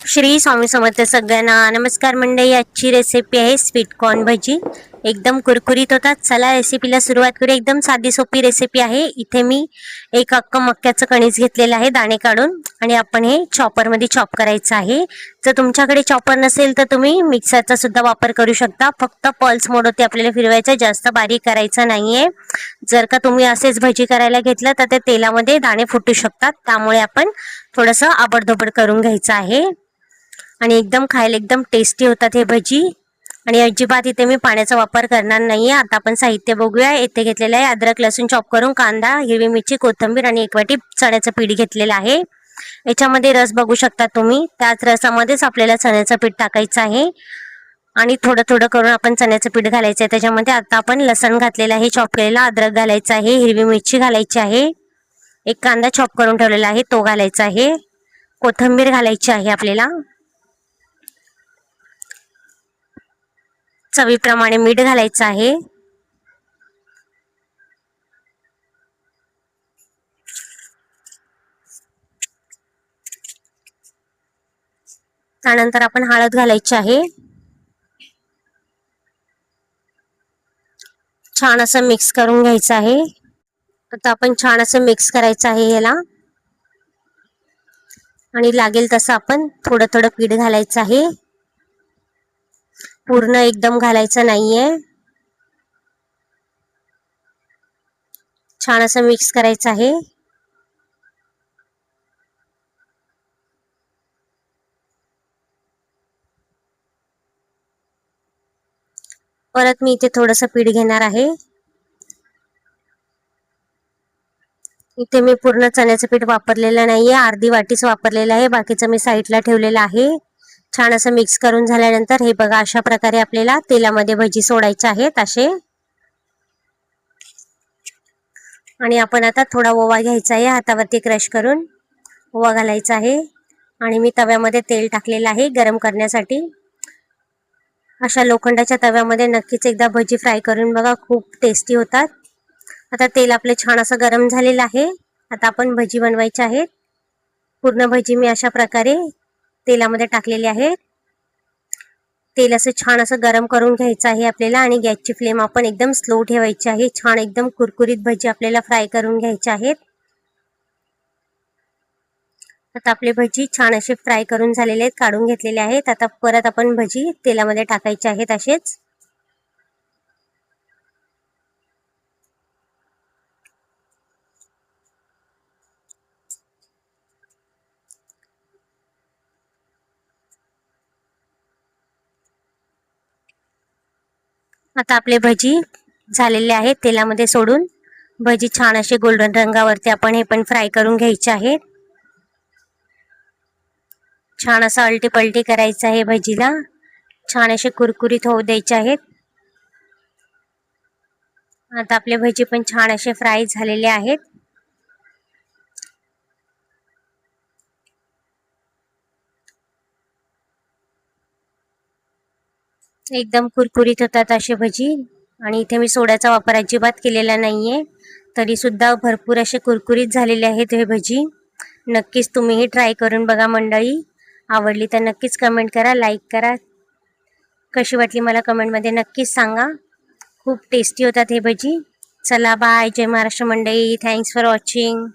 श्री स्वामी समर्थ सगळ्यांना नमस्कार मंडळी। आजची रेसिपी आहे स्वीट कॉर्न भजी। एकदम कुरकुरीत होतात। चला रेसिपीला सुरुवात करूया। एकदम साधी सोपी रेसिपी आहे। इथे मी एक अख्खं मक्याचं कणीस घेतलेलं आहे दाणे काढून, आणि आपण हे चॉपर मध्ये चॉप करायचं आहे। जर तुमच्याकडे चॉपर नसेल तर तुम्ही मिक्सरचा सुद्धा वापर करू शकता। फक्त पल्स मोडवरती आपल्याला फिरवायचं, जास्त बारीक करायचं नाहीये। जर का तुम्ही असेच भजी करायला घेतलं तर ते तेलामध्ये दाणे फुटू शकतात, त्यामुळे आपण थोडंसं आबडधोबड करून घ्यायचं आहे। आणि एकदम खायला एकदम टेस्टी होतात हे भजी। आणि अजिबात इथे मी पाण्याचा वापर करणार नाहीये। आता आपण साहित्य बघूया। इथे घेतलेलं आहे अद्रक लसूण चॉप करून, कांदा, हिरवी मिरची, कोथिंबीर आणि 1 वाटी चण्याचं पीठ घेतलेलं आहे। याच्यामध्ये रस बघू शकता तुम्ही। त्याच रसामध्येच आपल्याला चण्याचं पीठ टाकायचं आहे आणि थोडं थोडं करून आपण चण्याचं पीठ घालायचं आहे त्याच्यामध्ये। आता आपण लसण घातलेलं आहे चॉप केलेला, अद्रक घालायचं आहे, हिरवी मिरची घालायची आहे, एक कांदा चॉप करून ठेवलेला आहे तो घालायचा आहे, कोथिंबीर घालायची आहे आपल्याला, चवीप्रमाणे मीठ घालायचं आहे। त्यानंतर आपण हळद घालायची आहे। छान असं मिक्स करून घ्यायचं आहे। आता आपण छान असं मिक्स करायचं आहे याला, आणि लागेल तसं आपण थोडं थोडं पीठ घालायचं आहे। पूर्ण एकदम घालायचं नाहीये। छान असं मिक्स करायचं आहे। परत मी इथे थोडंसं पीठ घेणार आहे। इथे मी पूर्ण चण्याचं पीठ वापरलेलं नाहीये, अर्धी वाटीच वापरलेलं आहे, बाकीचं मी साईडला ठेवलेलं आहे। छान असं मिक्स करून झाल्यानंतर हे बघा, अशा प्रकारे आपल्याला तेलामध्ये भजी सोडायचे आहेत असे। आणि आपण आता थोडा ओवा घ्यायचा आहे, हातावरती क्रश करून ओवा घालायचा आहे। आणि मी तव्यामध्ये तेल टाकलेलं आहे गरम करण्यासाठी। अशा लोखंडाच्या तव्यामध्ये नक्कीच एकदा भजी फ्राय करून बघा, खूप टेस्टी होतात। आता तेल आपले छान असं गरम झालेलं आहे। आता आपण भजी बनवायची आहेत। पूर्ण भजी मी अशा प्रकारे तेलामध्ये टाकलेली आहे। तेल असं छान असं गरम करून घ्यायचं आहे आपल्याला, आणि गॅसची फ्लेम आपण एकदम स्लो ठेवायची आहे। छान एकदम कुरकुरीत भजी आपल्याला फ्राय करून घ्यायचे आहेत। आता आपले भजी छान असे फ्राय करून झालेले आहेत, काढून घेतलेले आहेत। आता परत आपण भजी तेलामध्ये टाकायचे आहेत असेच। आता आपले भजी झालेले आहेत तेलामध्ये सोडून। भजी छान असे गोल्डन रंगावरती आपण हे पण फ्राय करून घ्यायचे आहेत। छान असं अलटी पलटी करायचं आहे भजीला, छान असे कुरकुरीत होऊ द्यायचे आहेत। आता आपले भजी पण छान असे फ्राय झालेले आहेत। एकदम कुरकुरीत होतात असे भजी। आणि इथे मी सोड्याचा वापर अजिबात केलेला नाहीये, तरी सुद्धा भरपूर असे कुरकुरीत झालेले आहेत हे भजी। नक्कीच तुम्हीही ट्राय करून बघा मंडळी। आवडली तर नक्कीच कमेंट करा, लाईक करा। कशी वाटली मला कमेंटमध्ये नक्कीच सांगा। खूप टेस्टी होतात हे भजी। चला बाय, जय महाराष्ट्र मंडळी। Thanks for watching.